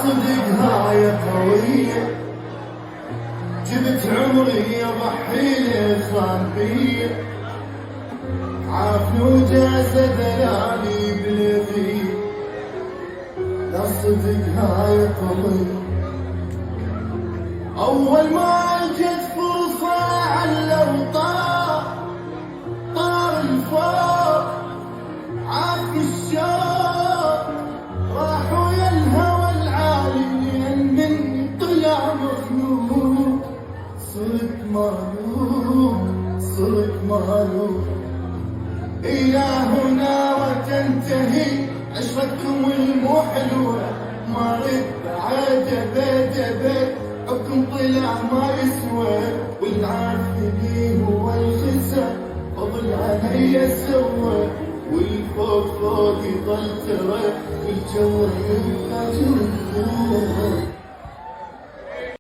صدق هاي قوية، جبت عمري اضحي لك بيه، عافي وجسد لاني بالغي، لا صدق هاي قوية. اول ما جت فرصة على طار الفوق، عافي الشوق راح ويا الهوى العالي، مني طلع مخلوق، صرت مالوك إلى هنا وتنتهي عشرتكم المو حلوة، ما رد بعد حكم طلع ما يسوى، والعافي هو الخسر فضل علي سوى، والفوق فوق يضل ترى، والجو يبقى جوا.